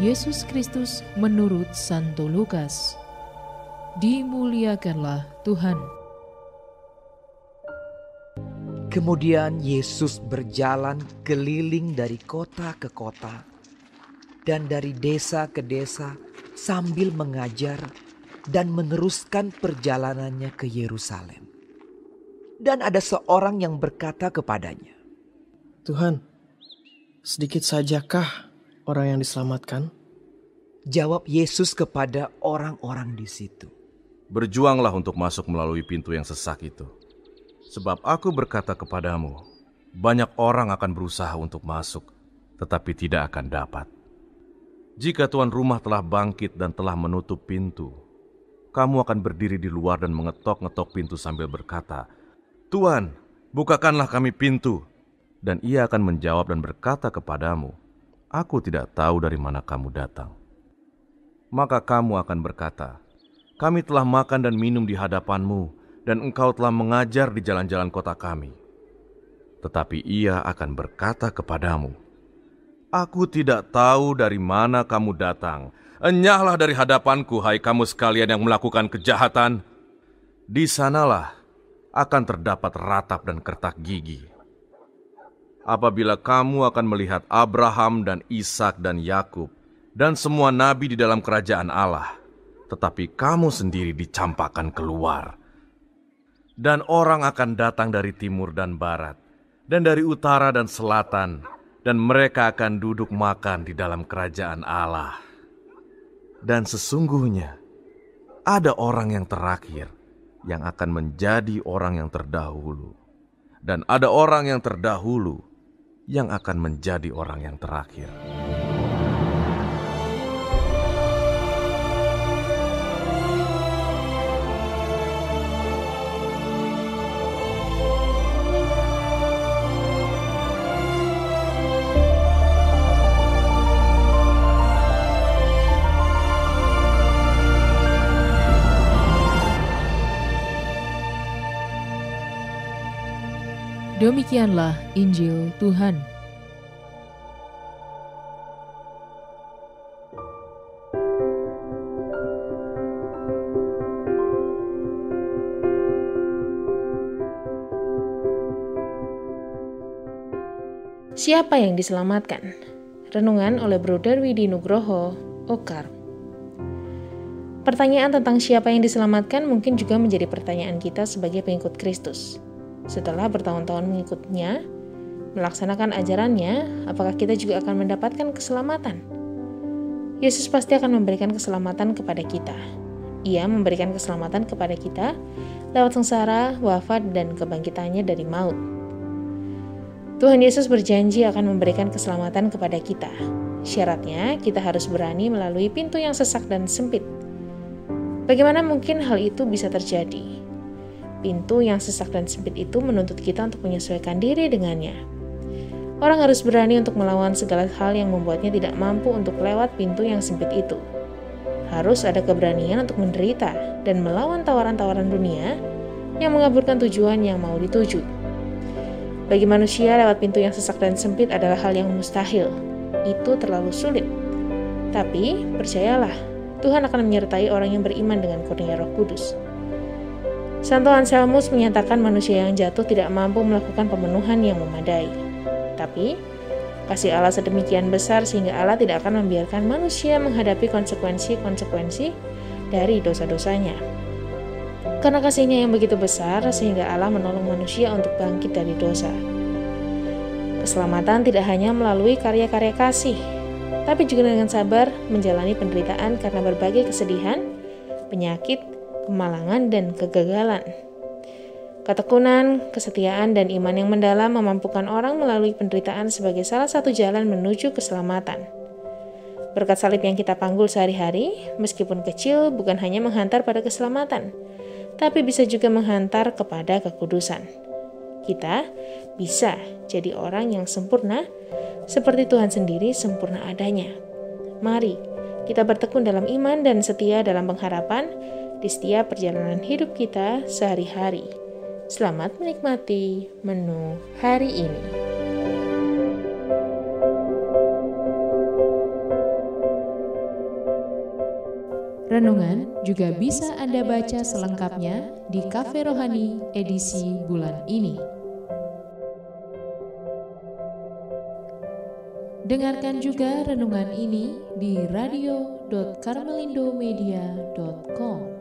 Yesus Kristus menurut Santo Lukas. Dimuliakanlah Tuhan. Kemudian Yesus berjalan keliling dari kota ke kota dan dari desa ke desa sambil mengajar dan meneruskan perjalanannya ke Yerusalem. Dan ada seorang yang berkata kepadanya, "Tuhan, sedikit sajakah orang yang diselamatkan?" Jawab Yesus kepada orang-orang di situ, "Berjuanglah untuk masuk melalui pintu yang sesak itu. Sebab aku berkata kepadamu, banyak orang akan berusaha untuk masuk, tetapi tidak akan dapat. Jika tuan rumah telah bangkit dan telah menutup pintu, kamu akan berdiri di luar dan mengetok-ngetok pintu sambil berkata, 'Tuan, bukakanlah kami pintu.' Dan ia akan menjawab dan berkata kepadamu, 'Aku tidak tahu dari mana kamu datang.' Maka kamu akan berkata, 'Kami telah makan dan minum di hadapanmu, dan engkau telah mengajar di jalan-jalan kota kami.' Tetapi ia akan berkata kepadamu, 'Aku tidak tahu dari mana kamu datang. Enyahlah dari hadapanku, hai kamu sekalian yang melakukan kejahatan.' Di sanalah akan terdapat ratap dan kertak gigi. Apabila kamu akan melihat Abraham dan Ishak dan Yakub dan semua nabi di dalam kerajaan Allah, tetapi kamu sendiri dicampakkan keluar. Dan orang akan datang dari timur dan barat, dan dari utara dan selatan, dan mereka akan duduk makan di dalam kerajaan Allah. Dan sesungguhnya ada orang yang terakhir yang akan menjadi orang yang terdahulu, dan ada orang yang terdahulu yang akan menjadi orang yang terakhir." Demikianlah Injil Tuhan. Siapa yang diselamatkan? Renungan oleh Bruder Widi Nugroho, Okar. Pertanyaan tentang siapa yang diselamatkan mungkin juga menjadi pertanyaan kita sebagai pengikut Kristus. Setelah bertahun-tahun mengikutnya, melaksanakan ajarannya, apakah kita juga akan mendapatkan keselamatan? Yesus pasti akan memberikan keselamatan kepada kita. Ia memberikan keselamatan kepada kita lewat sengsara, wafat, dan kebangkitannya dari maut. Tuhan Yesus berjanji akan memberikan keselamatan kepada kita. Syaratnya, kita harus berani melalui pintu yang sesak dan sempit. Bagaimana mungkin hal itu bisa terjadi? Pintu yang sesak dan sempit itu menuntut kita untuk menyesuaikan diri dengannya. Orang harus berani untuk melawan segala hal yang membuatnya tidak mampu untuk lewat pintu yang sempit itu. Harus ada keberanian untuk menderita dan melawan tawaran-tawaran dunia yang mengaburkan tujuan yang mau dituju. Bagi manusia, lewat pintu yang sesak dan sempit adalah hal yang mustahil. Itu terlalu sulit. Tapi, percayalah, Tuhan akan menyertai orang yang beriman dengan kurnia Roh Kudus. Santo Anselmus menyatakan manusia yang jatuh tidak mampu melakukan pemenuhan yang memadai. Tapi, kasih Allah sedemikian besar sehingga Allah tidak akan membiarkan manusia menghadapi konsekuensi dari dosa-dosanya. Karena kasihnya yang begitu besar sehingga Allah menolong manusia untuk bangkit dari dosa. Keselamatan tidak hanya melalui karya-karya kasih, tapi juga dengan sabar menjalani penderitaan karena berbagai kesedihan, penyakit, kemalangan, dan kegagalan. Ketekunan, kesetiaan, dan iman yang mendalam memampukan orang melalui penderitaan sebagai salah satu jalan menuju keselamatan. Berkat salib yang kita panggul sehari-hari, meskipun kecil, bukan hanya menghantar pada keselamatan, tapi bisa juga menghantar kepada kekudusan. Kita bisa jadi orang yang sempurna, seperti Tuhan sendiri sempurna adanya. Mari kita bertekun dalam iman dan setia dalam pengharapan di setiap perjalanan hidup kita sehari-hari. Selamat menikmati menu hari ini. Renungan juga bisa Anda baca selengkapnya di Cafe Rohani edisi bulan ini. Dengarkan juga renungan ini di radio.karmelindomedia.com.